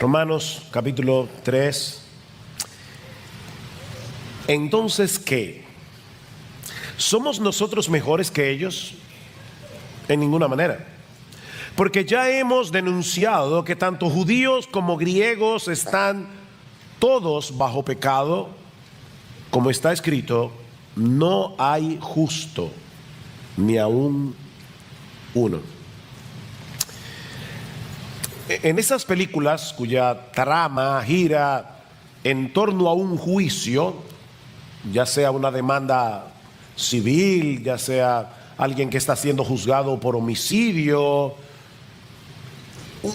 Romanos capítulo 3. Entonces, ¿qué? ¿Somos nosotros mejores que ellos? En ninguna manera. Porque ya hemos denunciado que tanto judíos como griegos están todos bajo pecado, como está escrito, no hay justo, ni aún uno. En esas películas cuya trama gira en torno a un juicio, ya sea una demanda civil, ya sea alguien que está siendo juzgado por homicidio,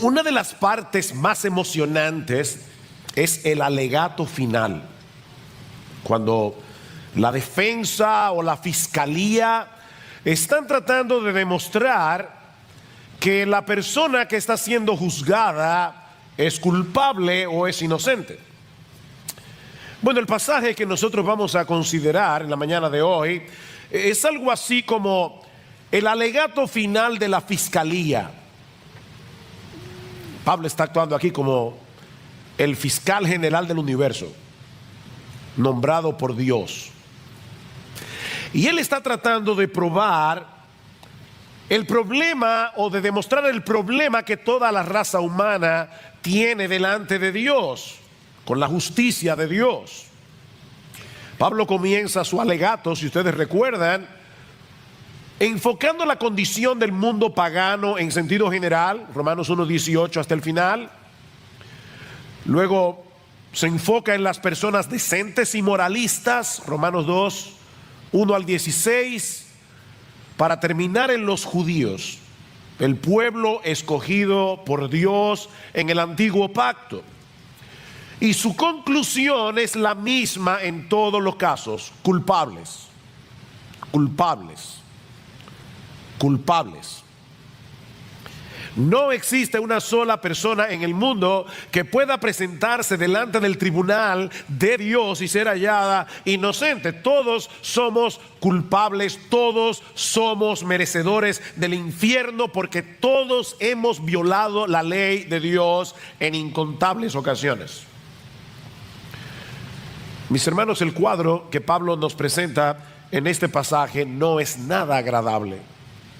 una de las partes más emocionantes es el alegato final, cuando la defensa o la fiscalía están tratando de demostrar que la persona que está siendo juzgada es culpable o es inocente. Bueno, el pasaje que nosotros vamos a considerar en la mañana de hoy es algo así como el alegato final de la fiscalía. Pablo está actuando aquí como el fiscal general del universo, nombrado por Dios. Y él está tratando de probar el problema o de demostrar el problema que toda la raza humana tiene delante de Dios, con la justicia de Dios. Pablo comienza su alegato, si ustedes recuerdan, enfocando la condición del mundo pagano en sentido general, Romanos 1:18 hasta el final. Luego se enfoca en las personas decentes y moralistas, Romanos 2:1-16, para terminar en los judíos, el pueblo escogido por Dios en el antiguo pacto. Y su conclusión es la misma en todos los casos: culpables, culpables, culpables. No existe una sola persona en el mundo que pueda presentarse delante del tribunal de Dios y ser hallada inocente. Todos somos culpables, todos somos merecedores del infierno, porque todos hemos violado la ley de Dios en incontables ocasiones. Mis hermanos, el cuadro que Pablo nos presenta en este pasaje no es nada agradable,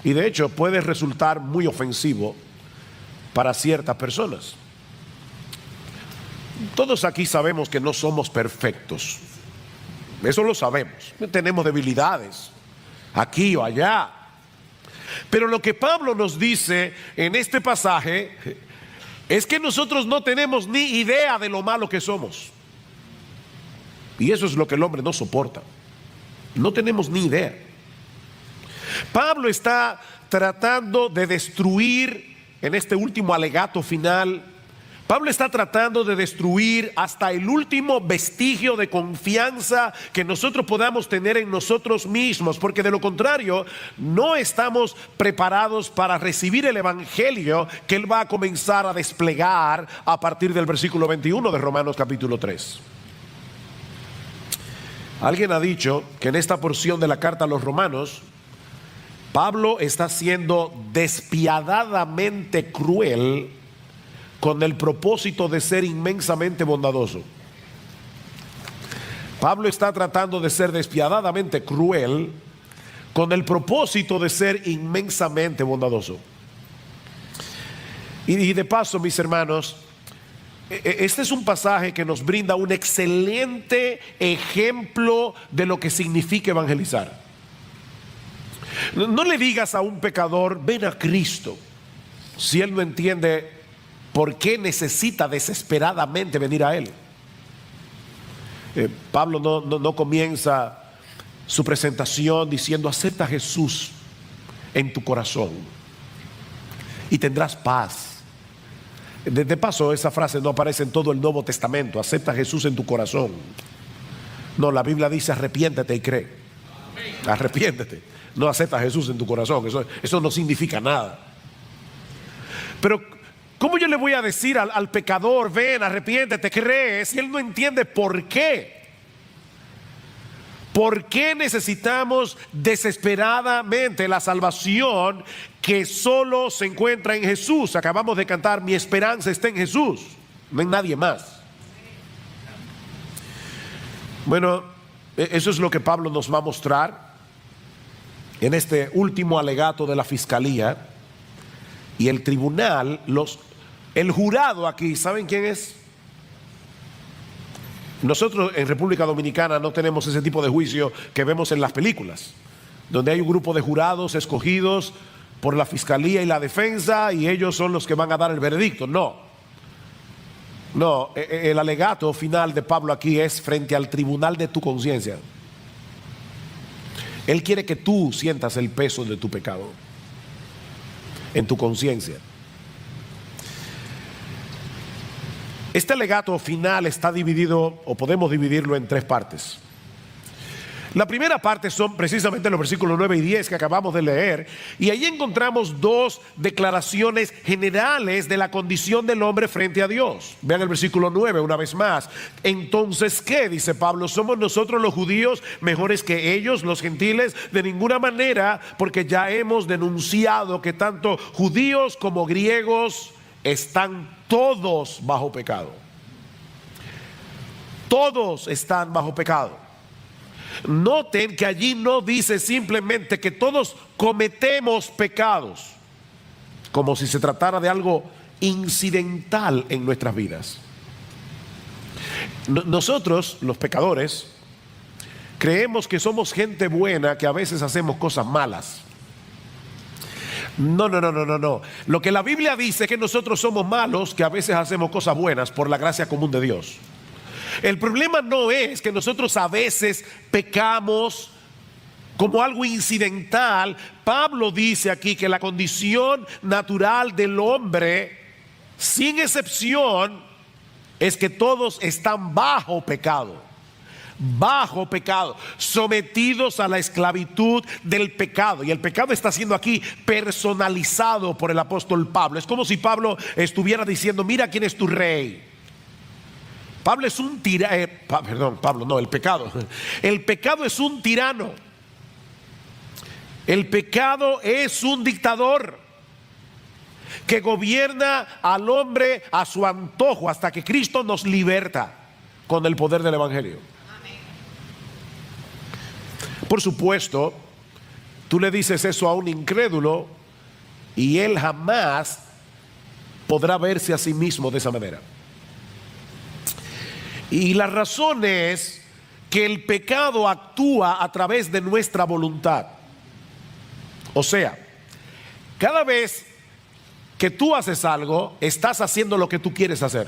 y de hecho puede resultar muy ofensivo para ciertas personas. Todos aquí sabemos que no somos perfectos, eso lo sabemos. Tenemos debilidades aquí o allá, pero lo que Pablo nos dice en este pasaje es que nosotros no tenemos ni idea de lo malo que somos, y eso es lo que el hombre no soporta. No tenemos ni idea. Pablo está tratando de destruir, en este último alegato final, Pablo está tratando de destruir hasta el último vestigio de confianza que nosotros podamos tener en nosotros mismos, porque de lo contrario no estamos preparados para recibir el evangelio que él va a comenzar a desplegar a partir del versículo 21 de Romanos capítulo 3. Alguien ha dicho que en esta porción de la carta a los romanos, Pablo está siendo despiadadamente cruel con el propósito de ser inmensamente bondadoso. Pablo está tratando de ser despiadadamente cruel con el propósito de ser inmensamente bondadoso. Y de paso, mis hermanos, este es un pasaje que nos brinda un excelente ejemplo de lo que significa evangelizar. No le digas a un pecador: ven a Cristo, si él no entiende por qué necesita desesperadamente venir a él. Pablo no comienza su presentación diciendo: acepta a Jesús en tu corazón y tendrás paz. De paso, esa frase no aparece en todo el Nuevo Testamento: acepta a Jesús en tu corazón. No, la Biblia dice: arrepiéntete y cree. Arrepiéntete, no acepta a Jesús en tu corazón. Eso no significa nada. Pero ¿cómo yo le voy a decir al pecador: ven, arrepiéntete, cree, si él no entiende por qué? ¿Por qué necesitamos desesperadamente la salvación que solo se encuentra en Jesús? Acabamos de cantar: mi esperanza está en Jesús. no hay nadie más. Bueno, eso es lo que Pablo nos va a mostrar en este último alegato de la fiscalía. Y el tribunal, el jurado aquí, ¿saben quién es? Nosotros en República Dominicana no tenemos ese tipo de juicio que vemos en las películas, donde hay un grupo de jurados escogidos por la fiscalía y la defensa y ellos son los que van a dar el veredicto. No, el alegato final de Pablo aquí es frente al tribunal de tu conciencia. Él quiere que tú sientas el peso de tu pecado en tu conciencia. Este alegato final está dividido, o podemos dividirlo en tres partes. La primera parte son precisamente los versículos 9 y 10 que acabamos de leer, y ahí encontramos dos declaraciones generales de la condición del hombre frente a Dios. Vean el versículo 9 una vez más. Entonces, ¿qué? Dice Pablo, ¿somos nosotros los judíos mejores que ellos, los gentiles? De ninguna manera, porque ya hemos denunciado que tanto judíos como griegos están todos bajo pecado. Todos están bajo pecado. Noten que allí no dice simplemente que todos cometemos pecados, como si se tratara de algo incidental en nuestras vidas. Nosotros, los pecadores, creemos que somos gente buena, que a veces hacemos cosas malas. No. Lo que la Biblia dice es que nosotros somos malos, que a veces hacemos cosas buenas por la gracia común de Dios. El problema no es que nosotros a veces pecamos como algo incidental. Pablo dice aquí que la condición natural del hombre, sin excepción, es que todos están bajo pecado, sometidos a la esclavitud del pecado. Y el pecado está siendo aquí personalizado por el apóstol Pablo. Es como si Pablo estuviera diciendo: mira quién es tu rey. Pablo es un tirano, el pecado. El pecado es un tirano. El pecado es un dictador que gobierna al hombre a su antojo hasta que Cristo nos liberta con el poder del Evangelio. Por supuesto, tú le dices eso a un incrédulo y él jamás podrá verse a sí mismo de esa manera. Y la razón es que el pecado actúa a través de nuestra voluntad. O sea, cada vez que tú haces algo, estás haciendo lo que tú quieres hacer.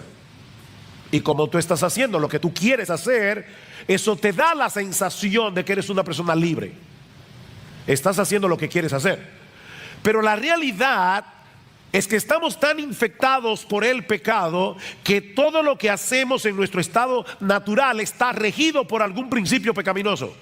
Y como tú estás haciendo lo que tú quieres hacer, eso te da la sensación de que eres una persona libre. Estás haciendo lo que quieres hacer. Pero la realidad es que estamos tan infectados por el pecado que todo lo que hacemos en nuestro estado natural está regido por algún principio pecaminoso.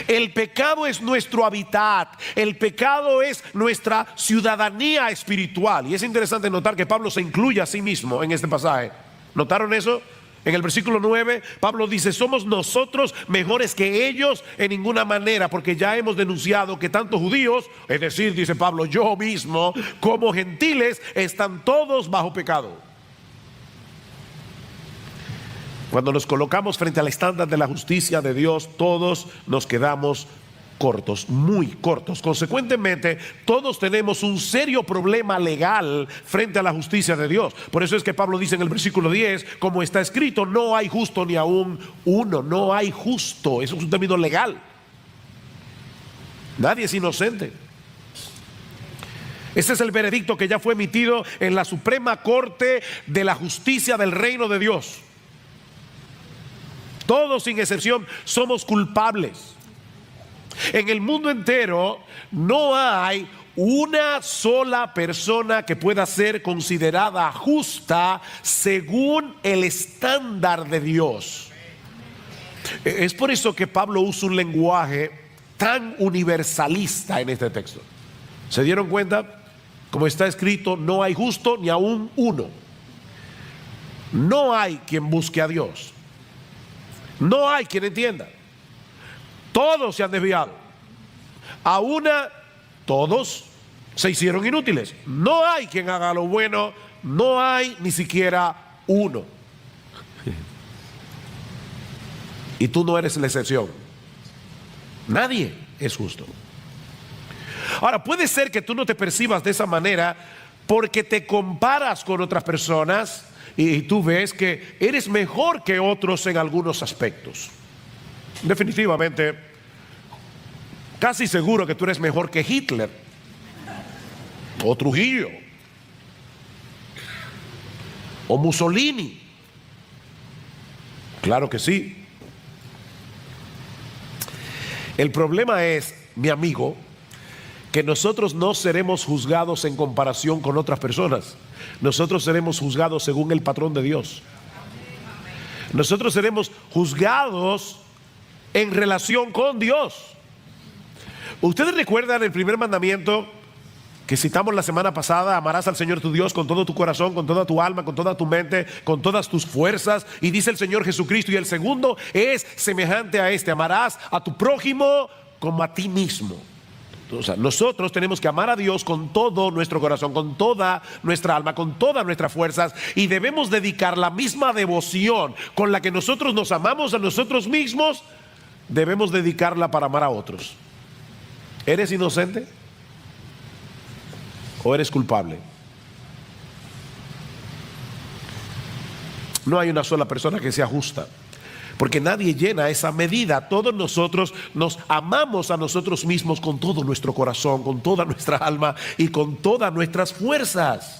El pecado es nuestro hábitat, el pecado es nuestra ciudadanía espiritual. Y es interesante notar que Pablo se incluye a sí mismo en este pasaje. ¿Notaron eso? En el versículo 9, Pablo dice: somos nosotros mejores que ellos en ninguna manera, porque ya hemos denunciado que tanto judíos, es decir, dice Pablo, yo mismo, como gentiles, están todos bajo pecado. Cuando nos colocamos frente al estándar de la justicia de Dios, todos nos quedamos cortos, muy cortos. Consecuentemente, todos tenemos un serio problema legal frente a la justicia de Dios. Por eso es que Pablo dice en el versículo 10, como está escrito, no hay justo ni aún uno. No hay justo, eso es un término legal. Nadie es inocente. Ese es el veredicto que ya fue emitido en la Suprema Corte de la Justicia del Reino de Dios. Todos sin excepción somos culpables. En el mundo entero no hay una sola persona que pueda ser considerada justa según el estándar de Dios. Es por eso que Pablo usa un lenguaje tan universalista en este texto. ¿Se dieron cuenta? Como está escrito, no hay justo ni aún uno. No hay quien busque a Dios. No hay quien entienda. Todos se han desviado. A una, todos se hicieron inútiles. No hay quien haga lo bueno, no hay ni siquiera uno. Y tú no eres la excepción. Nadie es justo. Ahora, puede ser que tú no te percibas de esa manera porque te comparas con otras personas y tú ves que eres mejor que otros en algunos aspectos. Definitivamente, casi seguro que tú eres mejor que Hitler o Trujillo o Mussolini. Claro que sí. El problema es, mi amigo, que nosotros no seremos juzgados en comparación con otras personas. Nosotros seremos juzgados según el patrón de Dios. Nosotros seremos juzgados en relación con Dios. Ustedes recuerdan el primer mandamiento que citamos la semana pasada: amarás al Señor tu Dios con todo tu corazón, con toda tu alma, con toda tu mente, con todas tus fuerzas. Y dice el Señor Jesucristo, y el segundo es semejante a este: amarás a tu prójimo como a ti mismo. O sea, nosotros tenemos que amar a Dios con todo nuestro corazón, con toda nuestra alma, con todas nuestras fuerzas, y debemos dedicar la misma devoción con la que nosotros nos amamos a nosotros mismos, debemos dedicarla para amar a otros. ¿Eres inocente o eres culpable? No hay una sola persona que sea justa, porque nadie llena esa medida. Todos nosotros nos amamos a nosotros mismos con todo nuestro corazón, con toda nuestra alma y con todas nuestras fuerzas.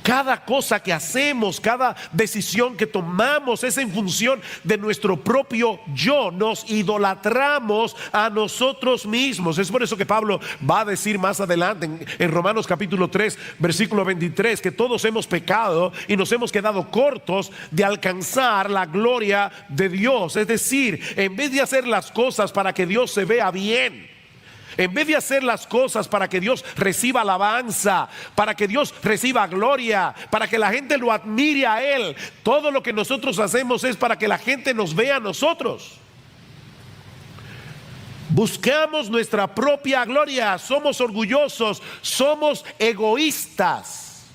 Cada cosa que hacemos, cada decisión que tomamos es en función de nuestro propio yo. Nos idolatramos a nosotros mismos. Es por eso que Pablo va a decir más adelante en Romanos capítulo 3 versículo 23 que todos hemos pecado y nos hemos quedado cortos de alcanzar la gloria de Dios. Es decir, en vez de hacer las cosas para que Dios se vea bien, en vez de hacer las cosas para que Dios reciba alabanza, para que Dios reciba gloria, para que la gente lo admire a Él, todo lo que nosotros hacemos es para que la gente nos vea a nosotros. Buscamos nuestra propia gloria, somos orgullosos, somos egoístas.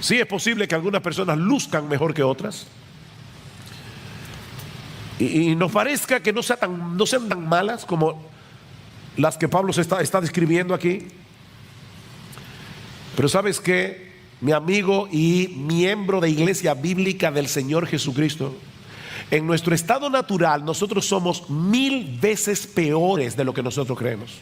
Sí, es posible que algunas personas luzcan mejor que otras y nos parezca que no sean tan malas como las que Pablo está describiendo aquí. Pero ¿sabes qué, mi amigo y miembro de Iglesia Bíblica del Señor Jesucristo? En nuestro estado natural nosotros somos 1000 veces peores de lo que nosotros creemos.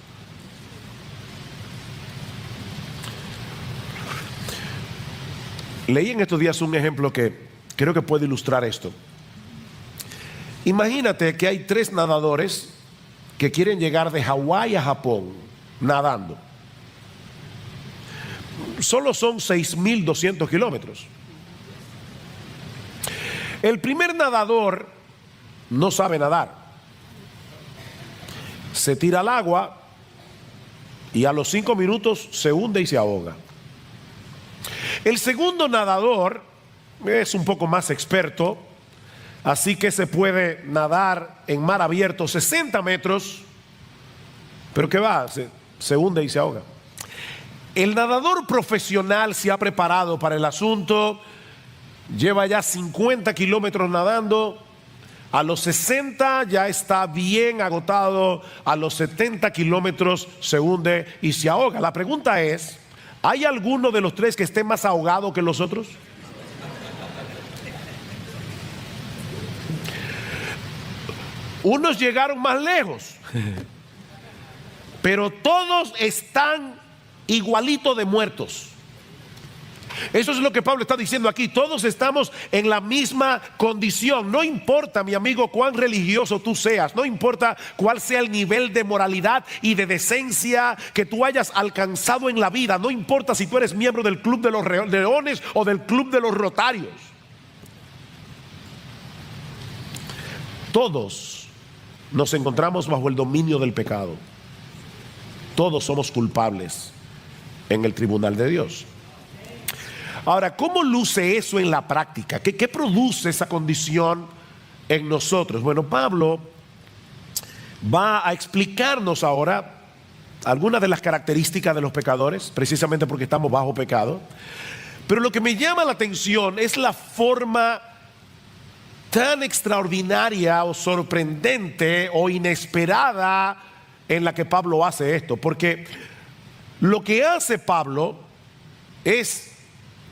Leí en estos días un ejemplo que creo que puede ilustrar esto. Imagínate que hay 3 nadadores que quieren llegar de Hawái a Japón nadando. Solo son 6,200 kilómetros. El primer nadador no sabe nadar. Se tira al agua y a los 5 minutos se hunde y se ahoga. El segundo nadador es un poco más experto, así que se puede nadar en mar abierto 60 metros, pero ¿qué va? Se hunde y se ahoga. El nadador profesional se ha preparado para el asunto, lleva ya 50 kilómetros nadando, a los 60 ya está bien agotado, a los 70 kilómetros se hunde y se ahoga. La pregunta es, ¿hay alguno de los 3 que esté más ahogado que los otros? Unos llegaron más lejos, pero todos están igualitos de muertos. Eso es lo que Pablo está diciendo aquí. Todos estamos en la misma condición. No importa, mi amigo, cuán religioso tú seas, no importa cuál sea el nivel de moralidad y de decencia que tú hayas alcanzado en la vida, no importa si tú eres miembro del Club de los Leones o del Club de los Rotarios. Todos nos encontramos bajo el dominio del pecado. Todos somos culpables en el tribunal de Dios. Ahora, ¿cómo luce eso en la práctica? ¿Qué produce esa condición en nosotros? Bueno, Pablo va a explicarnos ahora algunas de las características de los pecadores, precisamente porque estamos bajo pecado. Pero lo que me llama la atención es la forma tan extraordinaria o sorprendente o inesperada en la que Pablo hace esto. Porque lo que hace Pablo es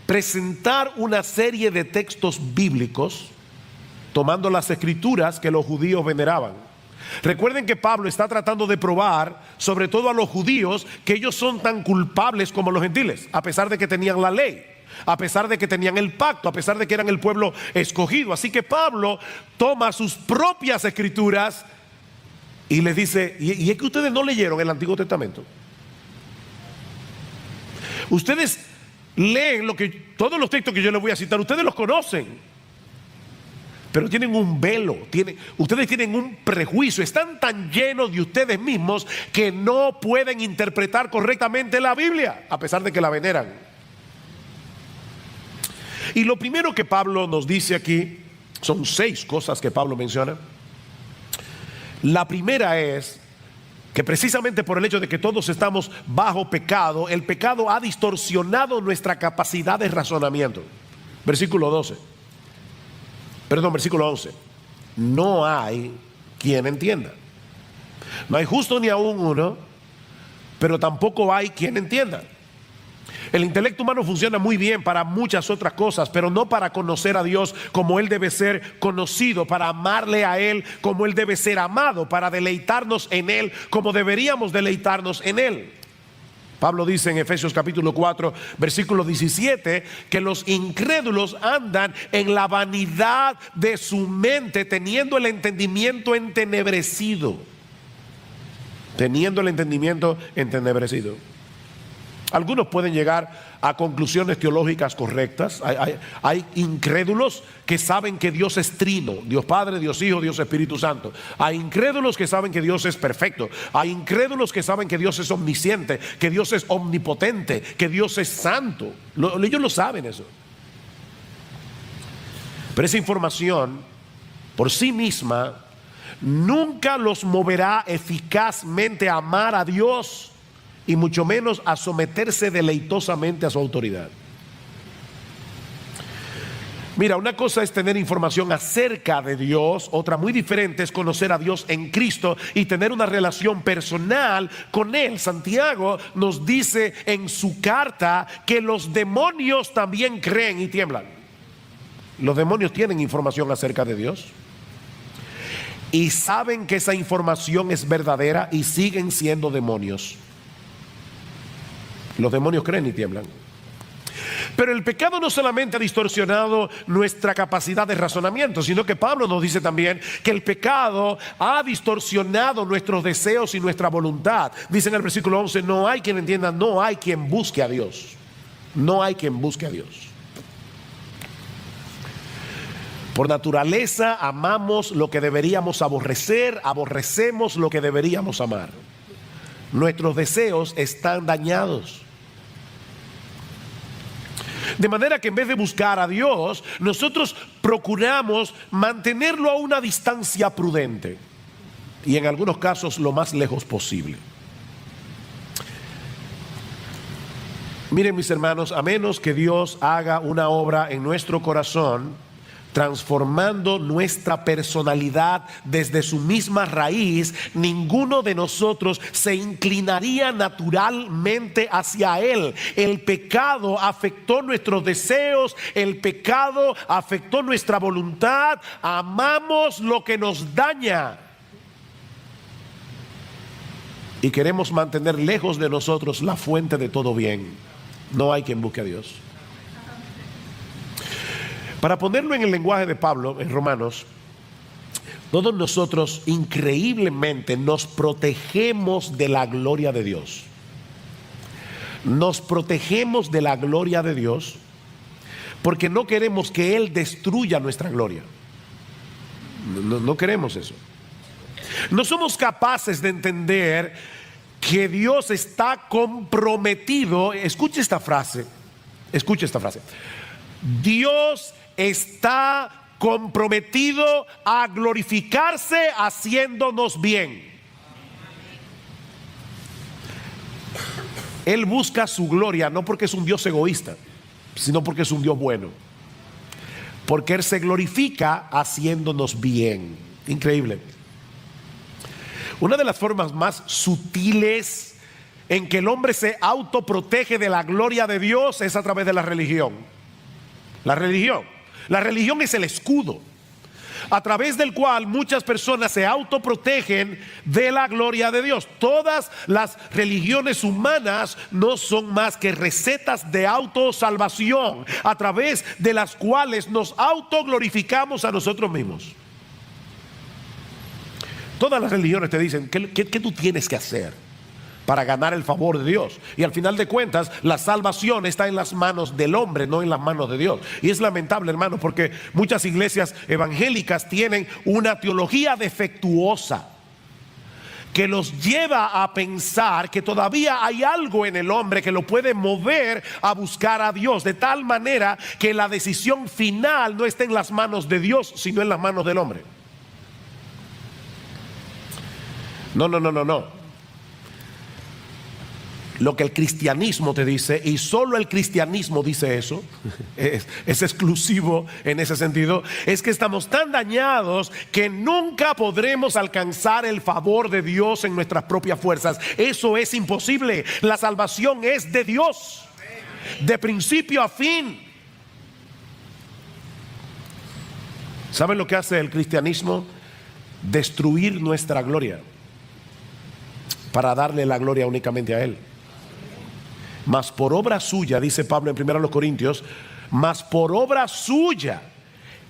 presentar una serie de textos bíblicos tomando las escrituras que los judíos veneraban. Recuerden que Pablo está tratando de probar, sobre todo a los judíos, que ellos son tan culpables como los gentiles, a pesar de que tenían la ley, a pesar de que tenían el pacto, a pesar de que eran el pueblo escogido. Así que Pablo toma sus propias escrituras y les dice, y es que ustedes no leyeron el Antiguo Testamento. Ustedes leen todos los textos que yo les voy a citar, ustedes los conocen, pero tienen un velo, ustedes tienen un prejuicio, están tan llenos de ustedes mismos que no pueden interpretar correctamente la Biblia, a pesar de que la veneran. Y lo primero que Pablo nos dice aquí, son 6 cosas que Pablo menciona. La primera es que precisamente por el hecho de que todos estamos bajo pecado, el pecado ha distorsionado nuestra capacidad de razonamiento. Versículo 11. No hay quien entienda. No hay justo ni aún uno, pero tampoco hay quien entienda. El intelecto humano funciona muy bien para muchas otras cosas, pero no para conocer a Dios como Él debe ser conocido, para amarle a Él como Él debe ser amado, para deleitarnos en Él como deberíamos deleitarnos en Él. Pablo dice en Efesios capítulo 4, versículo 17, que los incrédulos andan en la vanidad de su mente, teniendo el entendimiento entenebrecido. Teniendo el entendimiento entenebrecido. Algunos pueden llegar a conclusiones teológicas correctas. Hay incrédulos que saben que Dios es trino, Dios Padre, Dios Hijo, Dios Espíritu Santo. Hay incrédulos que saben que Dios es perfecto. Hay incrédulos que saben que Dios es omnisciente, que Dios es omnipotente, que Dios es santo. Ellos lo saben eso. Pero esa información por sí misma nunca los moverá eficazmente a amar a Dios, y mucho menos a someterse deleitosamente a su autoridad. Mira, una cosa es tener información acerca de Dios, otra muy diferente es conocer a Dios en Cristo y tener una relación personal con Él. Santiago nos dice en su carta que los demonios también creen y tiemblan. Los demonios tienen información acerca de Dios y saben que esa información es verdadera y siguen siendo demonios. Los demonios creen y tiemblan. Pero el pecado no solamente ha distorsionado nuestra capacidad de razonamiento, sino que Pablo nos dice también que el pecado ha distorsionado nuestros deseos y nuestra voluntad. Dice en el versículo 11, no hay quien entienda, no hay quien busque a Dios. No hay quien busque a Dios. Por naturaleza amamos lo que deberíamos aborrecer, aborrecemos lo que deberíamos amar. Nuestros deseos están dañados. De manera que en vez de buscar a Dios, nosotros procuramos mantenerlo a una distancia prudente y en algunos casos lo más lejos posible. Miren, mis hermanos, a menos que Dios haga una obra en nuestro corazón, transformando nuestra personalidad desde su misma raíz, ninguno de nosotros se inclinaría naturalmente hacia Él. El pecado afectó nuestros deseos, el pecado afectó nuestra voluntad, amamos lo que nos daña y queremos mantener lejos de nosotros la fuente de todo bien. No hay quien busque a Dios. Para ponerlo en el lenguaje de Pablo en Romanos, todos nosotros increíblemente nos protegemos de la gloria de Dios. Nos protegemos de la gloria de Dios porque no queremos que Él destruya nuestra gloria. No queremos eso. No somos capaces de entender que Dios está comprometido. Escuche esta frase. Dios está comprometido a glorificarse haciéndonos bien. Él busca su gloria, no porque es un Dios egoísta, sino porque es un Dios bueno. Porque Él se glorifica haciéndonos bien. Increíble. Una de las formas más sutiles en que el hombre se autoprotege de la gloria de Dios es a través de la religión. La religión es el escudo a través del cual muchas personas se autoprotegen de la gloria de Dios. Todas las religiones humanas no son más que recetas de autosalvación a través de las cuales nos autoglorificamos a nosotros mismos. Todas las religiones te dicen ¿qué tú tienes que hacer para ganar el favor de Dios? Y al final de cuentas, la salvación está en las manos del hombre, no en las manos de Dios. Y es lamentable, hermano, porque muchas iglesias evangélicas tienen una teología defectuosa que los lleva a pensar que todavía hay algo en el hombre que lo puede mover a buscar a Dios, de tal manera que la decisión final no está en las manos de Dios, sino en las manos del hombre. No. Lo que el cristianismo te dice, y solo el cristianismo dice eso, es exclusivo en ese sentido, es que estamos tan dañados que nunca podremos alcanzar el favor de Dios en nuestras propias fuerzas. Eso es imposible. La salvación es de Dios, de principio a fin. ¿Saben lo que hace el cristianismo? Destruir nuestra gloria para darle la gloria únicamente a Él. Mas por obra suya, dice Pablo en 1 Corintios, mas por obra suya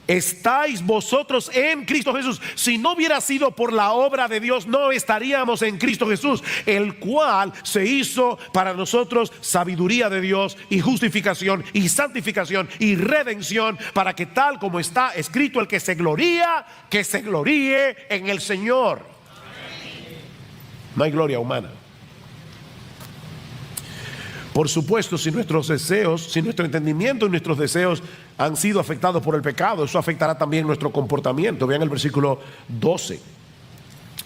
estáis vosotros en Cristo Jesús. Si no hubiera sido por la obra de Dios, no estaríamos en Cristo Jesús, el cual se hizo para nosotros sabiduría de Dios y justificación y santificación y redención, para que tal como está escrito, el que se gloría, que se gloríe en el Señor. No hay gloria humana. Por supuesto, si nuestros deseos, si nuestro entendimiento y nuestros deseos han sido afectados por el pecado, eso afectará también nuestro comportamiento. Vean el versículo 12.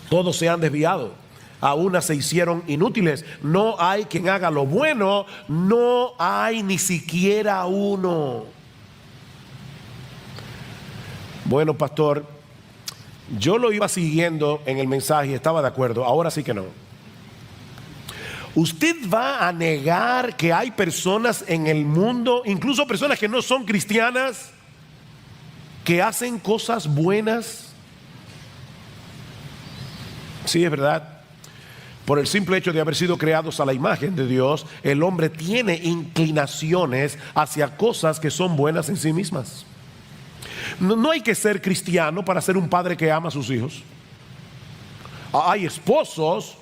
Todos se han desviado, a unas se hicieron inútiles. No hay quien haga lo bueno, no hay ni siquiera uno. Bueno, pastor, yo lo iba siguiendo en el mensaje y estaba de acuerdo. Ahora sí que no. ¿Usted va a negar que hay personas en el mundo, incluso personas que no son cristianas, que hacen cosas buenas? Sí, es verdad. Por el simple hecho de haber sido creados a la imagen de Dios, el hombre tiene inclinaciones hacia cosas que son buenas en sí mismas. No hay que ser cristiano para ser un padre que ama a sus hijos. Hay esposos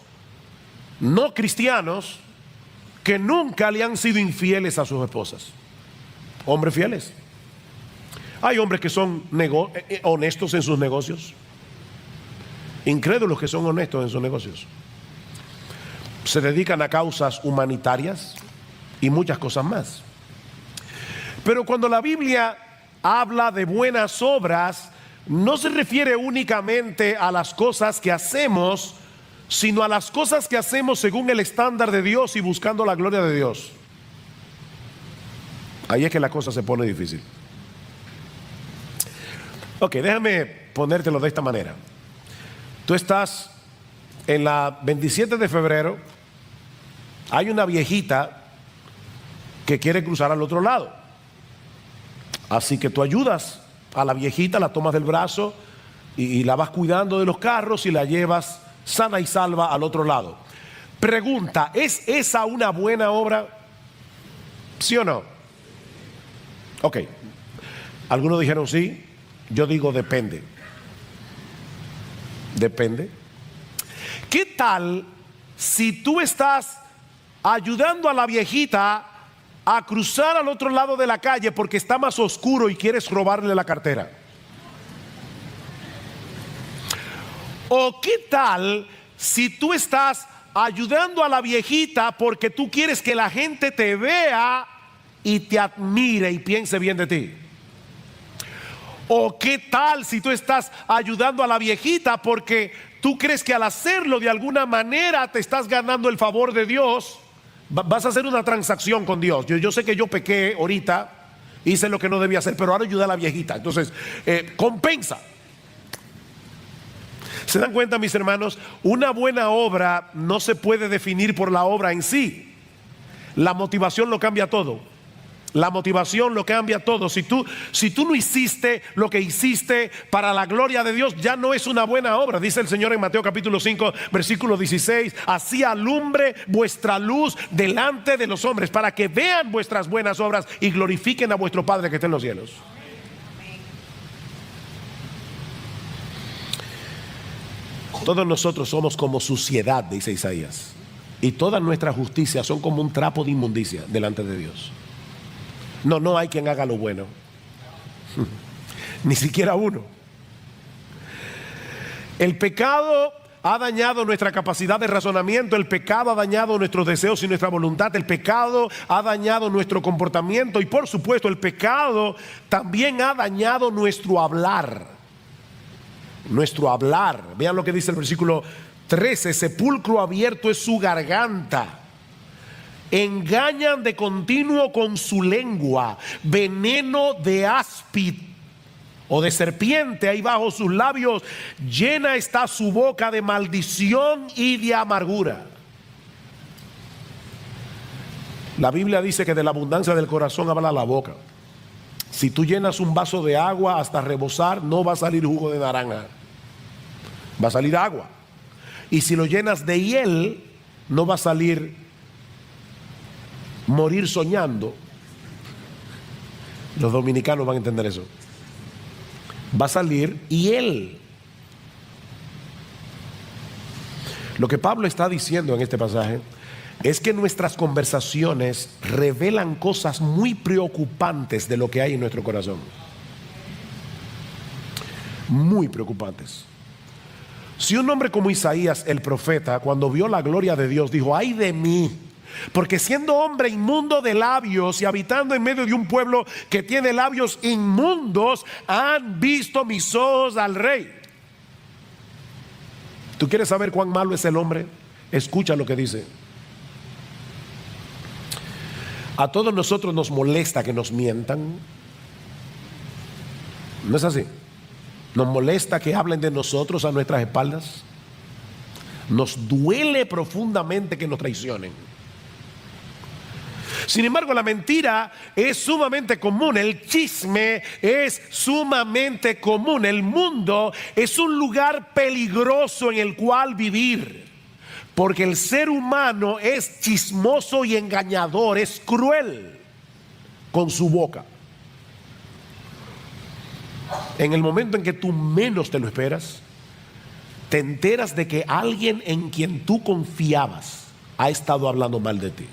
no cristianos que nunca le han sido infieles a sus esposas. Hombres fieles. Hay hombres que son honestos en sus negocios, incrédulos que son honestos en sus negocios, se dedican a causas humanitarias y muchas cosas más. Pero cuando la Biblia habla de buenas obras, no se refiere únicamente a las cosas que hacemos, sino a las cosas que hacemos según el estándar de Dios y buscando la gloria de Dios. Ahí es que la cosa se pone difícil. Ok, déjame ponértelo de esta manera. Tú estás en la 27 de febrero, hay una viejita que quiere cruzar al otro lado. Así que tú ayudas a la viejita, la tomas del brazo y la vas cuidando de los carros y la llevas sana y salva al otro lado. Pregunta, ¿es esa una buena obra? ¿Sí o no? Ok. Algunos dijeron sí, yo digo depende. Depende. ¿Qué tal si tú estás ayudando a la viejita a cruzar al otro lado de la calle porque está más oscuro y quieres robarle la cartera? ¿O qué tal si tú estás ayudando a la viejita porque tú quieres que la gente te vea y te admire y piense bien de ti? ¿O qué tal si tú estás ayudando a la viejita porque tú crees que al hacerlo de alguna manera te estás ganando el favor de Dios Vas a hacer una transacción con Dios. Yo sé que yo pequé ahorita, hice lo que no debía hacer, pero ahora ayuda a la viejita. Entonces, compensa. ¿Se dan cuenta, mis hermanos? Una buena obra no se puede definir por la obra en sí. La motivación lo cambia todo. La motivación lo cambia todo. Si tú no hiciste lo que hiciste para la gloria de Dios, ya no es una buena obra. Dice el Señor en Mateo capítulo 5, versículo 16: así alumbre vuestra luz delante de los hombres, para que vean vuestras buenas obras y glorifiquen a vuestro Padre que está en los cielos. Todos nosotros somos como suciedad, dice Isaías, y todas nuestras justicias son como un trapo de inmundicia delante de Dios. No hay quien haga lo bueno. Ni siquiera uno. El pecado ha dañado nuestra capacidad de razonamiento. El pecado ha dañado nuestros deseos y nuestra voluntad. El pecado ha dañado nuestro comportamiento. Y por supuesto, el pecado también ha dañado nuestro hablar. Nuestro hablar. Vean lo que dice el versículo 13: sepulcro abierto es su garganta. Engañan de continuo con su lengua, veneno de áspid o de serpiente hay bajo sus labios, llena está su boca de maldición y de amargura. La Biblia dice que de la abundancia del corazón habla la boca. Si tú llenas un vaso de agua hasta rebosar, no va a salir jugo de naranja, va a salir agua. Y si lo llenas de hiel, no va a salir morir soñando. Los dominicanos van a entender eso. Va a salir hiel. Lo que Pablo está diciendo en este pasaje es que nuestras conversaciones revelan cosas muy preocupantes de lo que hay en nuestro corazón. Muy preocupantes. Si un hombre como Isaías, el profeta, cuando vio la gloria de Dios, dijo: ay de mí, porque siendo hombre inmundo de labios y habitando en medio de un pueblo que tiene labios inmundos, han visto mis ojos al Rey. ¿Tú quieres saber cuán malo es el hombre? Escucha lo que dice. A todos nosotros nos molesta que nos mientan. ¿No es así? Nos molesta que hablen de nosotros a nuestras espaldas. Nos duele profundamente que nos traicionen. Sin embargo, la mentira es sumamente común, el chisme es sumamente común. El mundo es un lugar peligroso en el cual vivir, porque el ser humano es chismoso y engañador, es cruel con su boca. En el momento en que tú menos te lo esperas, te enteras de que alguien en quien tú confiabas ha estado hablando mal de ti.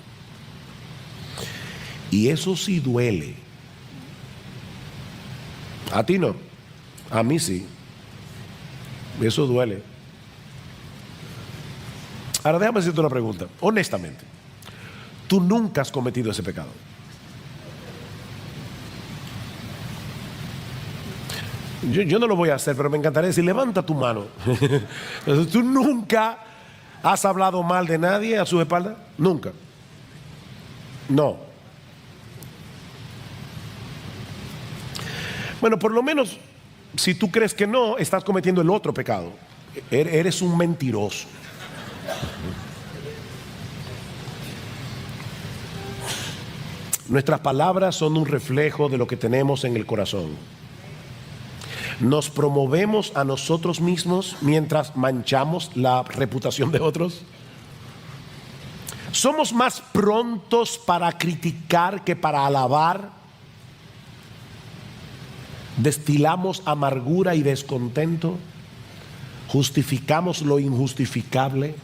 Y eso sí duele. A ti no, a mí sí. Eso duele. Ahora déjame hacerte una pregunta, honestamente. Tú nunca has cometido ese pecado. Yo no lo voy a hacer, pero me encantaría decir: levanta tu mano. ¿Tú nunca has hablado mal de nadie a su espalda? Nunca. No. Bueno, por lo menos, si tú crees que no, estás cometiendo el otro pecado. Eres un mentiroso. Nuestras palabras son un reflejo de lo que tenemos en el corazón. ¿Nos promovemos a nosotros mismos mientras manchamos la reputación de otros? ¿Somos más prontos para criticar que para alabar? ¿Destilamos amargura y descontento? ¿Justificamos lo injustificable?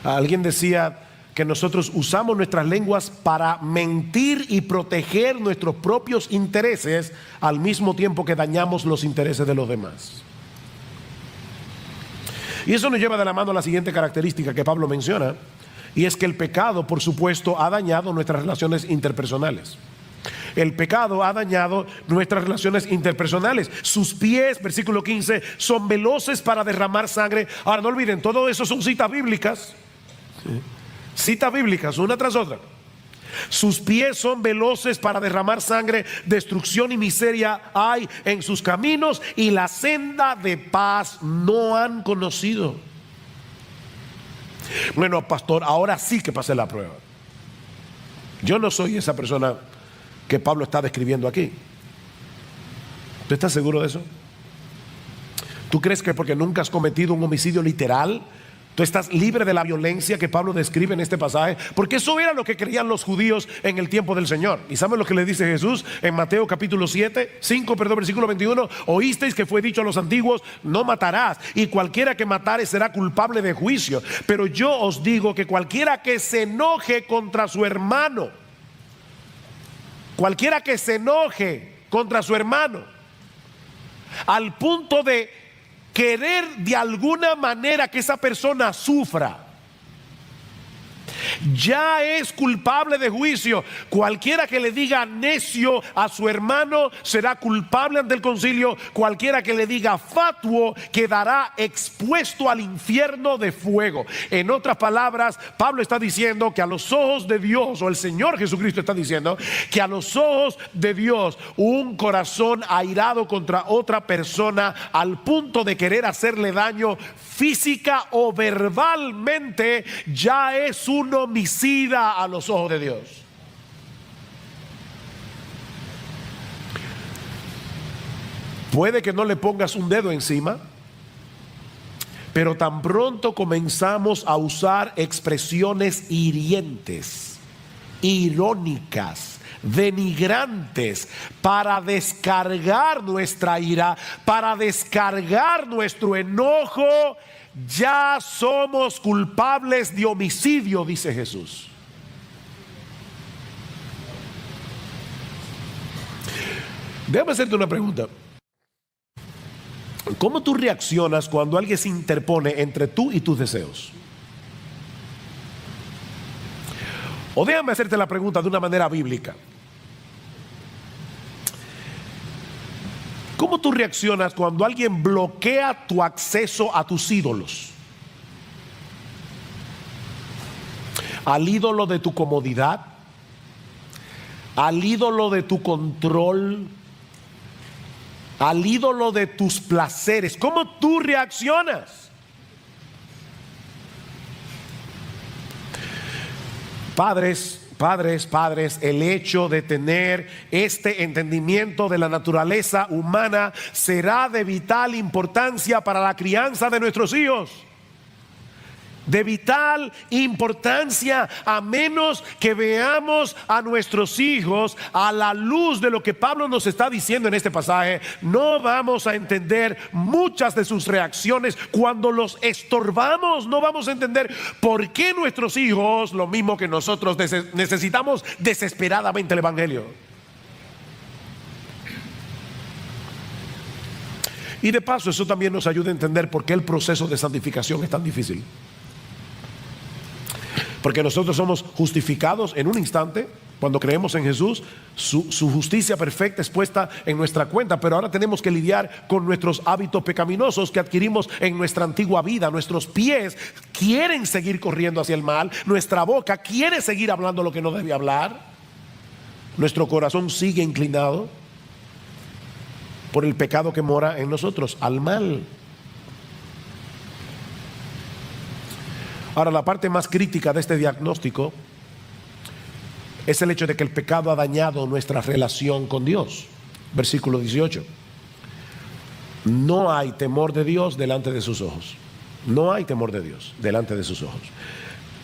Alguien decía que nosotros usamos nuestras lenguas para mentir y proteger nuestros propios intereses, al mismo tiempo que dañamos los intereses de los demás. Y eso nos lleva de la mano a la siguiente característica que Pablo menciona, y es que el pecado, por supuesto, ha dañado nuestras relaciones interpersonales. El pecado ha dañado nuestras relaciones interpersonales. Sus pies, versículo 15, son veloces para derramar sangre. Ahora no olviden, todo eso son citas bíblicas. Citas bíblicas, una tras otra. Sus pies son veloces para derramar sangre, destrucción y miseria hay en sus caminos, y la senda de paz no han conocido. Bueno, pastor, ahora sí que pasé la prueba. Yo no soy esa persona que Pablo está describiendo aquí. ¿Tú estás seguro de eso? ¿Tú crees que porque nunca has cometido un homicidio literal, tú estás libre de la violencia que Pablo describe en este pasaje? Porque eso era lo que creían los judíos en el tiempo del Señor. ¿Y saben lo que le dice Jesús en Mateo capítulo 5, versículo 21? Oísteis que fue dicho a los antiguos: no matarás, y cualquiera que matare será culpable de juicio. Pero yo os digo que cualquiera que se enoje contra su hermano, cualquiera que se enoje contra su hermano, al punto de querer de alguna manera que esa persona sufra, ya es culpable de juicio. Cualquiera que le diga necio a su hermano será culpable ante el concilio. Cualquiera que le diga fatuo quedará expuesto al infierno de fuego. En otras palabras, Pablo está diciendo que a los ojos de Dios, o el Señor Jesucristo está diciendo que a los ojos de Dios, un corazón airado contra otra persona al punto de querer hacerle daño física o verbalmente ya es un homicida a los ojos de Dios. Puede que no le pongas un dedo encima, pero tan pronto comenzamos a usar expresiones hirientes, irónicas, denigrantes, para descargar nuestra ira, para descargar nuestro enojo, ya somos culpables de homicidio, dice Jesús. Déjame hacerte una pregunta. ¿Cómo tú reaccionas cuando alguien se interpone entre tú y tus deseos? O déjame hacerte la pregunta de una manera bíblica. ¿Cómo tú reaccionas cuando alguien bloquea tu acceso a tus ídolos? Al ídolo de tu comodidad, al ídolo de tu control, al ídolo de tus placeres. ¿Cómo tú reaccionas? Padres, el hecho de tener este entendimiento de la naturaleza humana será de vital importancia para la crianza de nuestros hijos. De vital importancia, a menos que veamos a nuestros hijos a la luz de lo que Pablo nos está diciendo en este pasaje, no vamos a entender muchas de sus reacciones. Cuando los estorbamos, no vamos a entender por qué nuestros hijos, lo mismo que nosotros, necesitamos desesperadamente el evangelio. Y de paso, eso también nos ayuda a entender por qué el proceso de santificación es tan difícil. Porque nosotros somos justificados en un instante cuando creemos en Jesús. Su justicia perfecta es puesta en nuestra cuenta, pero ahora tenemos que lidiar con nuestros hábitos pecaminosos que adquirimos en nuestra antigua vida. Nuestros pies quieren seguir corriendo hacia el mal, nuestra boca quiere seguir hablando lo que no debe hablar, nuestro corazón sigue inclinado por el pecado que mora en nosotros, al mal. Ahora, la parte más crítica de este diagnóstico es el hecho de que el pecado ha dañado nuestra relación con Dios. Versículo 18. No hay temor de Dios delante de sus ojos. No hay temor de Dios delante de sus ojos.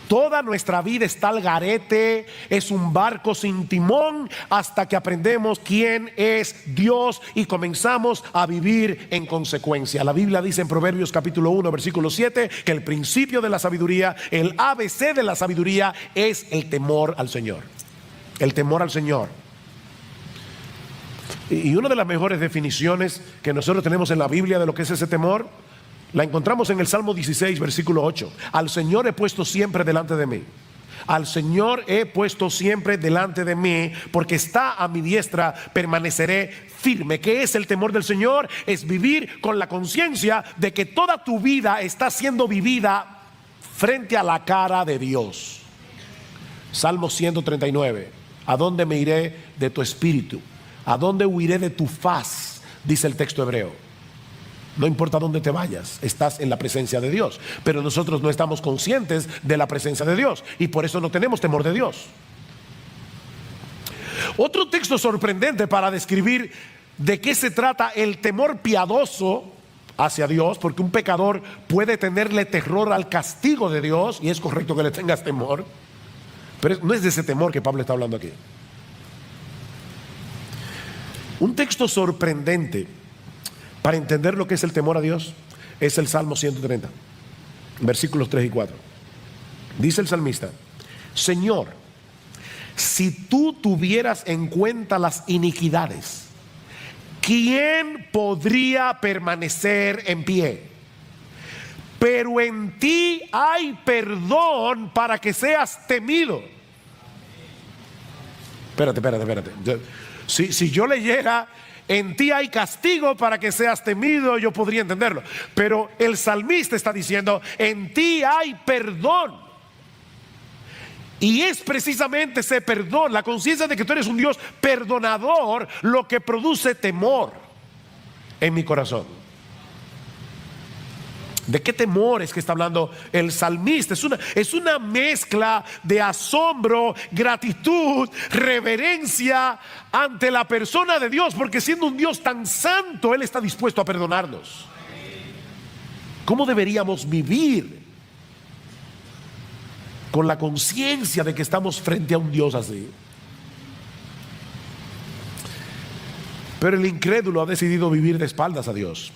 Toda nuestra vida está al garete, es un barco sin timón hasta que aprendemos quién es Dios y comenzamos a vivir en consecuencia. La Biblia dice en Proverbios capítulo 1 versículo 7 que el principio de la sabiduría, el ABC de la sabiduría es el temor al Señor. El temor al Señor. Y una de las mejores definiciones que nosotros tenemos en la Biblia de lo que es ese temor, la encontramos en el Salmo 16, versículo 8. Al Señor he puesto siempre delante de mí. Al Señor he puesto siempre delante de mí, porque está a mi diestra, permaneceré firme. ¿Qué es el temor del Señor? Es vivir con la conciencia de que toda tu vida está siendo vivida frente a la cara de Dios. Salmo 139. ¿A dónde me iré de tu espíritu? ¿A dónde huiré de tu faz? Dice el texto hebreo. No importa dónde te vayas, estás en la presencia de Dios. Pero nosotros no estamos conscientes de la presencia de Dios y por eso no tenemos temor de Dios. Otro texto sorprendente para describir de qué se trata el temor piadoso hacia Dios, porque un pecador puede tenerle terror al castigo de Dios, y es correcto que le tengas temor, pero no es de ese temor que Pablo está hablando aquí. Un texto sorprendente para entender lo que es el temor a Dios es el Salmo 130, versículos 3 y 4. Dice el salmista: Señor, si tú tuvieras en cuenta las iniquidades, ¿quién podría permanecer en pie? Pero en ti hay perdón para que seas temido. Espérate. Si yo leyera en ti hay castigo para que seas temido, yo podría entenderlo. Pero el salmista está diciendo: en ti hay perdón. Y es precisamente ese perdón, la conciencia de que tú eres un Dios perdonador, lo que produce temor en mi corazón. ¿De qué temor es que está hablando el salmista? Es una mezcla de asombro, gratitud, reverencia ante la persona de Dios, porque siendo un Dios tan santo, Él está dispuesto a perdonarnos. ¿Cómo deberíamos vivir con la conciencia de que estamos frente a un Dios así? Pero el incrédulo ha decidido vivir de espaldas a Dios,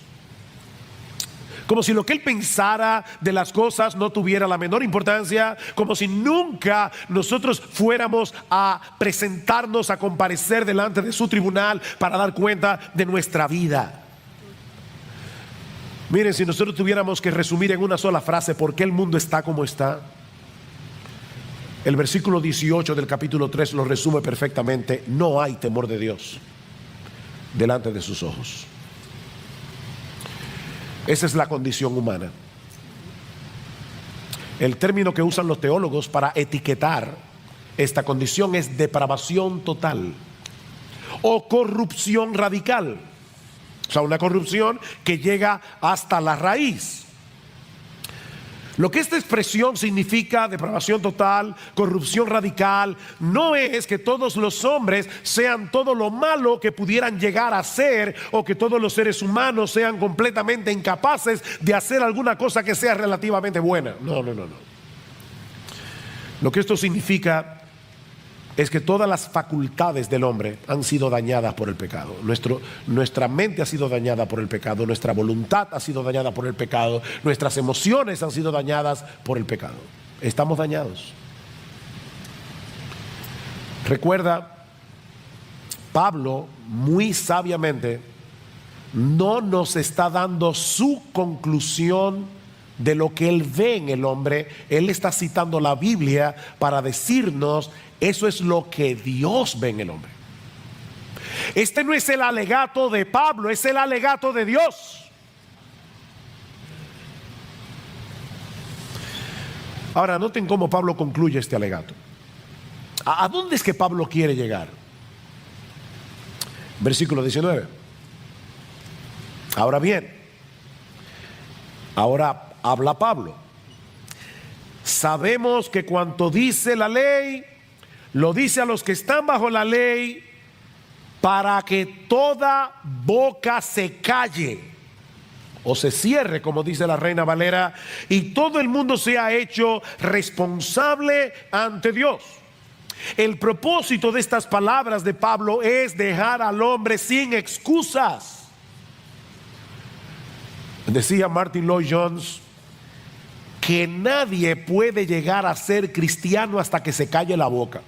como si lo que él pensara de las cosas no tuviera la menor importancia, como si nunca nosotros fuéramos a presentarnos, a comparecer delante de su tribunal para dar cuenta de nuestra vida. Miren, si nosotros tuviéramos que resumir en una sola frase por qué el mundo está como está, el versículo 18 del capítulo 3 lo resume perfectamente: no hay temor de Dios delante de sus ojos. Esa es la condición humana. El término que usan los teólogos para etiquetar esta condición es depravación total o corrupción radical. O sea, una corrupción que llega hasta la raíz. Lo que esta expresión significa, depravación total, corrupción radical, no es que todos los hombres sean todo lo malo que pudieran llegar a ser, o que todos los seres humanos sean completamente incapaces de hacer alguna cosa que sea relativamente buena. No. Lo que esto significa es que todas las facultades del hombre han sido dañadas por el pecado. Nuestra mente ha sido dañada por el pecado, nuestra voluntad ha sido dañada por el pecado, nuestras emociones han sido dañadas por el pecado. Estamos dañados. Recuerda, Pablo muy sabiamente no nos está dando su conclusión de lo que él ve en el hombre. Él está citando la Biblia para decirnos: eso es lo que Dios ve en el hombre. Este no es el alegato de Pablo, es el alegato de Dios. Ahora, noten cómo Pablo concluye este alegato. ¿A dónde es que Pablo quiere llegar? Versículo 19. Ahora bien, ahora habla Pablo: sabemos que cuanto dice la ley, lo dice a los que están bajo la ley, para que toda boca se calle o se cierre, como dice la Reina Valera, y todo el mundo sea hecho responsable ante Dios. El propósito de estas palabras de Pablo es dejar al hombre sin excusas. Decía Martin Lloyd Jones que nadie puede llegar a ser cristiano hasta que se calle la boca.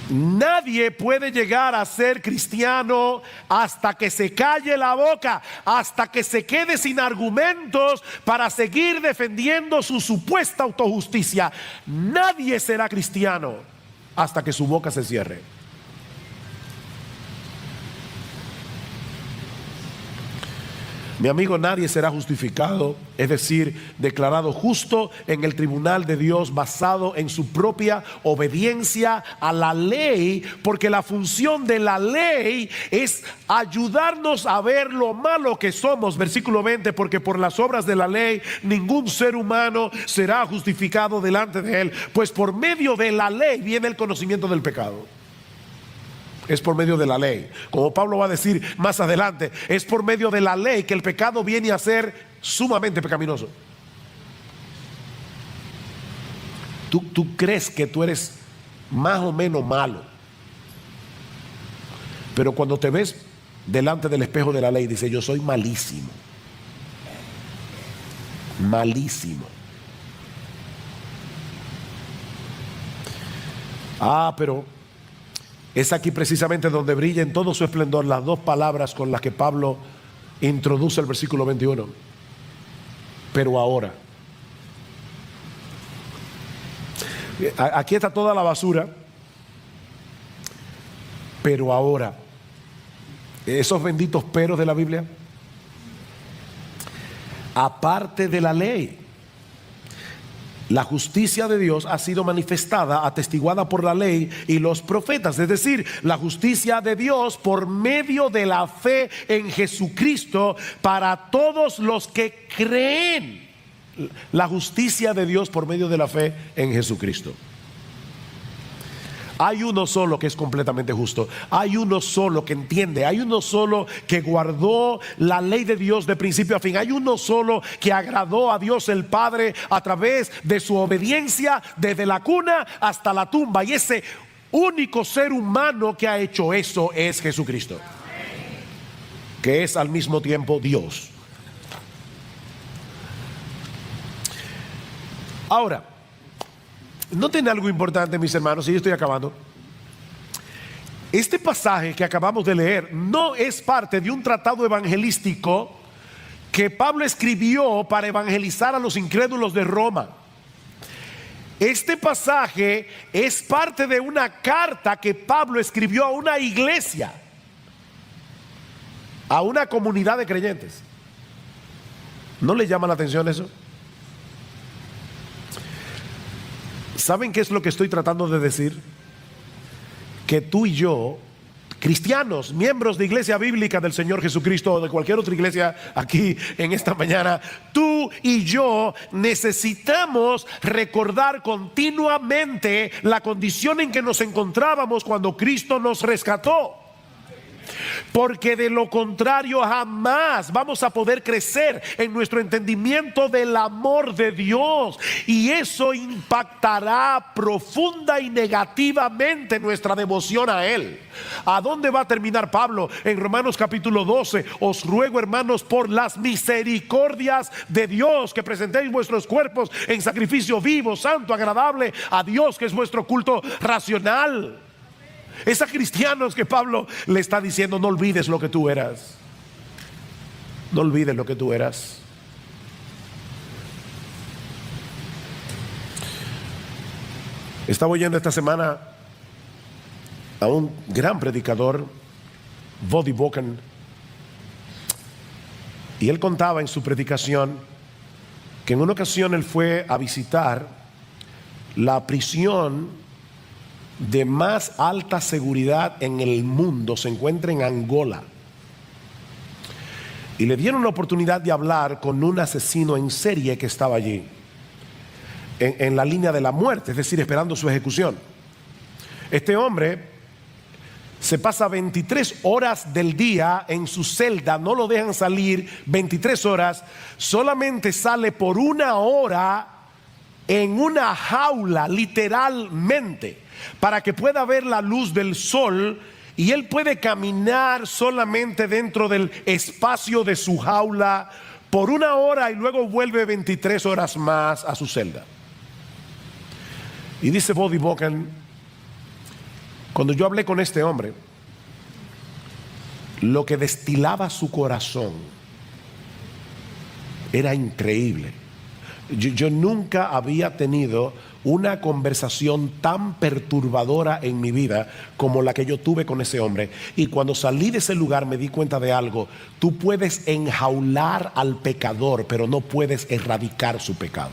Nadie puede llegar a ser cristiano hasta que se calle la boca, hasta que se quede sin argumentos para seguir defendiendo su supuesta autojusticia. Nadie será cristiano hasta que su boca se cierre. Mi amigo, nadie será justificado, es decir, declarado justo en el tribunal de Dios basado en su propia obediencia a la ley, porque la función de la ley es ayudarnos a ver lo malo que somos. Versículo 20, porque por las obras de la ley ningún ser humano será justificado delante de él, pues por medio de la ley viene el conocimiento del pecado. Es por medio de la ley. Como Pablo va a decir más adelante, es por medio de la ley que el pecado viene a ser sumamente pecaminoso. Tú crees que tú eres más o menos malo, pero cuando te ves delante del espejo de la ley, dice: yo soy malísimo. Malísimo. Pero es aquí precisamente donde brilla en todo su esplendor las dos palabras con las que Pablo introduce el versículo 21. Pero ahora. Aquí está toda la basura. Pero ahora. Esos benditos peros de la Biblia. Aparte de la ley, la justicia de Dios ha sido manifestada, atestiguada por la ley y los profetas. Es decir, la justicia de Dios por medio de la fe en Jesucristo para todos los que creen. La justicia de Dios por medio de la fe en Jesucristo. Hay uno solo que es completamente justo. Hay uno solo que entiende. Hay uno solo que guardó la ley de Dios de principio a fin. Hay uno solo que agradó a Dios el Padre a través de su obediencia desde la cuna hasta la tumba. Y ese único ser humano que ha hecho eso es Jesucristo, que es al mismo tiempo Dios. Ahora, noten algo importante, mis hermanos, y yo estoy acabando. Este pasaje que acabamos de leer no es parte de un tratado evangelístico que Pablo escribió para evangelizar a los incrédulos de Roma. Este pasaje es parte de una carta que Pablo escribió a una iglesia, a una comunidad de creyentes. ¿No le llama la atención eso? ¿Saben qué es lo que estoy tratando de decir? Que tú y yo, cristianos, miembros de iglesia bíblica del Señor Jesucristo o de cualquier otra iglesia aquí en esta mañana, tú y yo necesitamos recordar continuamente la condición en que nos encontrábamos cuando Cristo nos rescató. Porque de lo contrario jamás vamos a poder crecer en nuestro entendimiento del amor de Dios, y eso impactará profunda y negativamente nuestra devoción a Él. ¿A dónde va a terminar Pablo? En Romanos capítulo 12: os ruego, hermanos, por las misericordias de Dios, que presentéis vuestros cuerpos en sacrificio vivo, santo, agradable a Dios, que es vuestro culto racional. Es a cristianos que Pablo le está diciendo: no olvides lo que tú eras. No olvides lo que tú eras. Estaba oyendo esta semana a un gran predicador, Voddie Baucham, y él contaba en su predicación que en una ocasión él fue a visitar la prisión de más alta seguridad en el mundo. Se encuentra en Angola, y le dieron la oportunidad de hablar con un asesino en serie que estaba allí en la línea de la muerte, es decir, esperando su ejecución. Este hombre se pasa 23 horas del día en su celda, no lo dejan salir 23 horas, solamente sale por 1 hora en una jaula, literalmente, para que pueda ver la luz del sol, y él puede caminar solamente dentro del espacio de su jaula por 1 hora, y luego vuelve 23 horas más a su celda. Y dice Voddie Baucham: cuando yo hablé con este hombre, lo que destilaba su corazón era increíble. Yo nunca había tenido una conversación tan perturbadora en mi vida como la que yo tuve con ese hombre. Y cuando salí de ese lugar me di cuenta de algo: tú puedes enjaular al pecador, pero no puedes erradicar su pecado.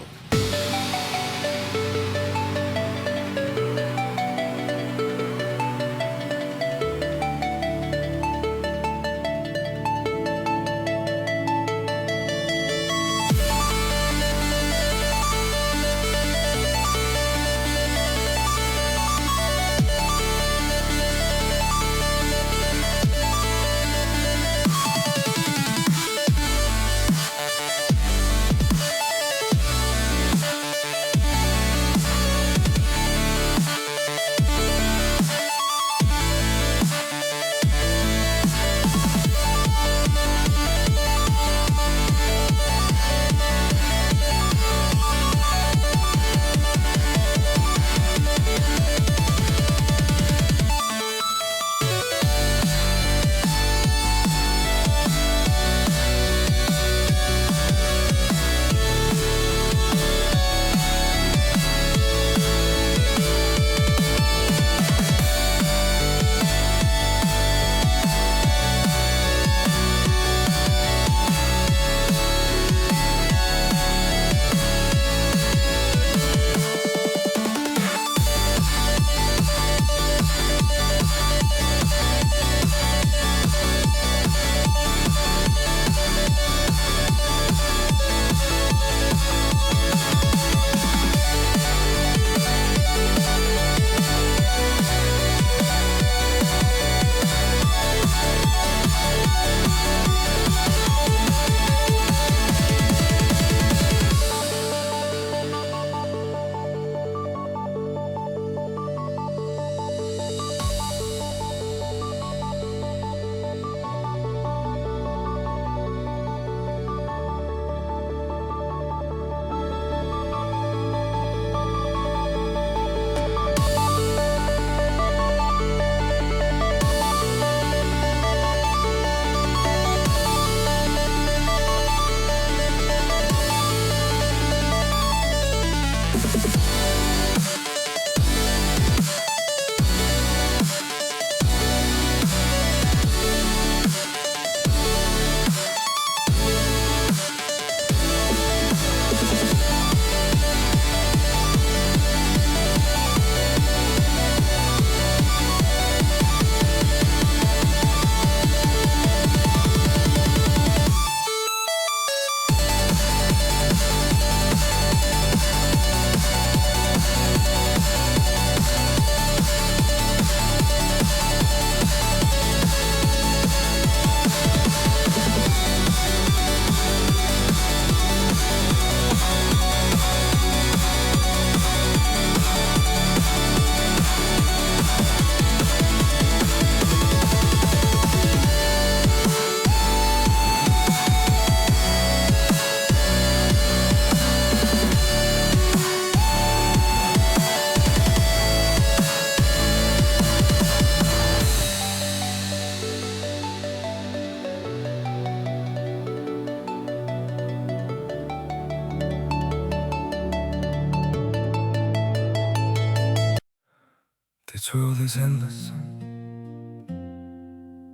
This world is endless,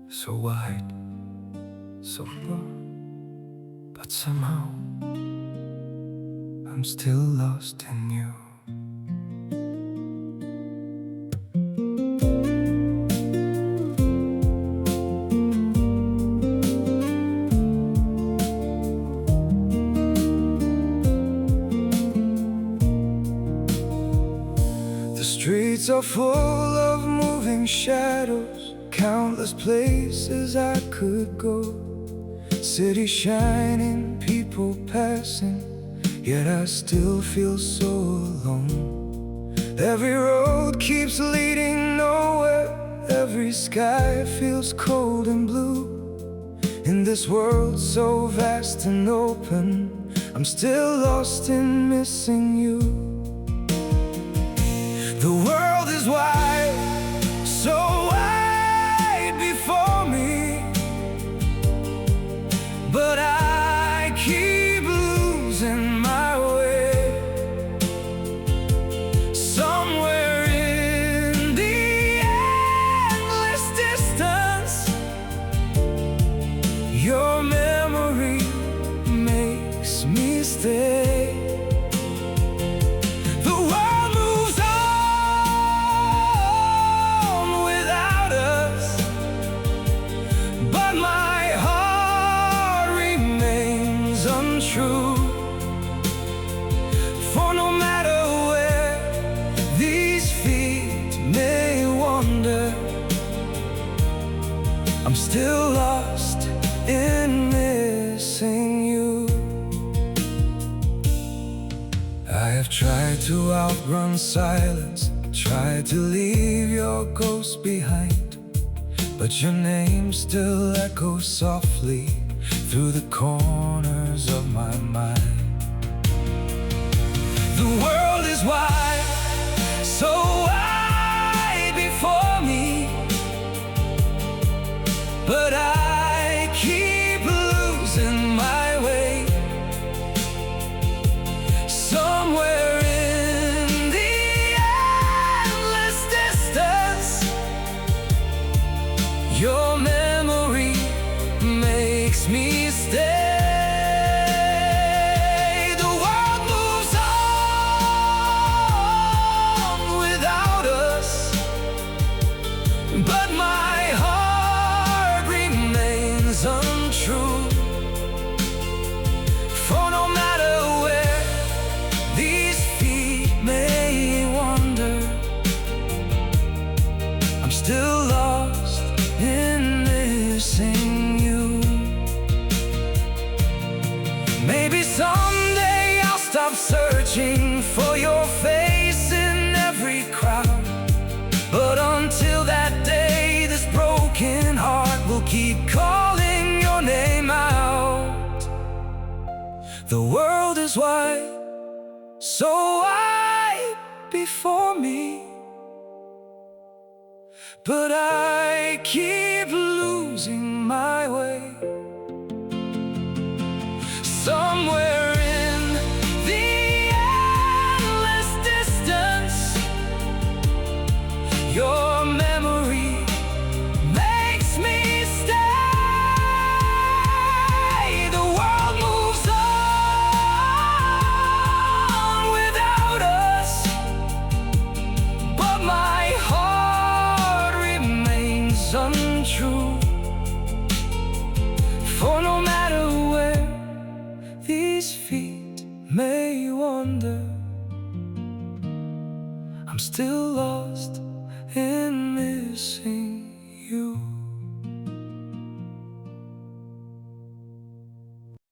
so wide, so broad, but somehow I'm still lost in you. The streets are full of moving shadows, countless places I could go. City shining, people passing, yet I still feel so alone. Every road keeps leading nowhere, every sky feels cold and blue. In this world so vast and open, I'm still lost in missing you. The world is wide, so wide before me, but I keep losing my way. I'm still lost in missing you. I have tried to outrun silence, tried to leave your ghost behind, but your name still echoes softly through the corners of my mind. The world is wide, so wide before me, but I keep losing my way. Somewhere in the endless distance, your memory makes me stay. The world moves on without us, but my heart remains untrue. For no matter where these feet may wander, I'm still lost in missing you. Maybe someday I'll stop searching for your face in every crowd, but until that day, this broken heart will keep calling your name out. The world is wide, so wide before me, but I keep losing my way. Somewhere in the endless distance, your memory makes me stay. The world moves on without us, but my heart remains untrue. For no matter where these feet may wander, I'm still lost in missing you.